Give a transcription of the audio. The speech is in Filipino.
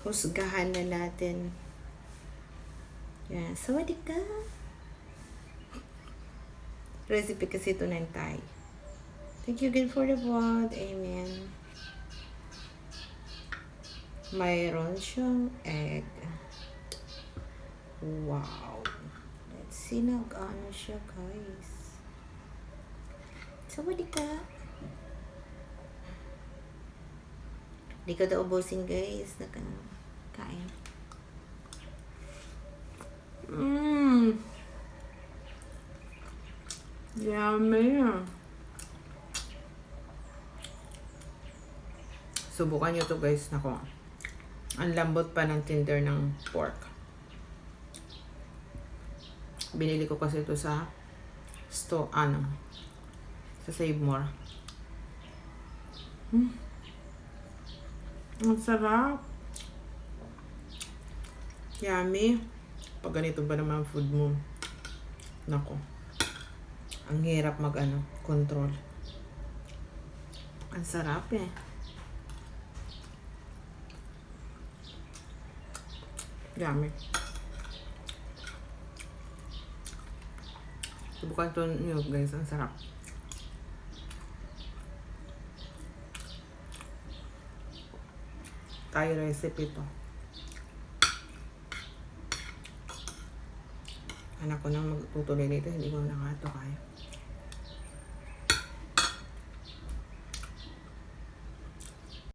husgahan na natin. Yan. Sawadee ka. Recipe kasi ito ng Thai. Thank you again for the vote. Amen. Mayroon siyang egg. Wow. Let's see na ano siya, guys. Sawadee ka. Hindi ko ito ubusin, guys. Kain. Yummy. Subukan nyo to, guys. Nako. Ang lambot pa ng tender ng pork. Binili ko kasi ito sa sa Save More. Ang sarap. Yummy. Pag ganito ba naman food mo? Nako. Ang hirap control. Ang sarap eh. Yummy. Subukan ito nyo, guys. Ang sarap. Thai recipe ito. Anak ko nang magtutuloy nito. Hindi ko na nga ito kaya.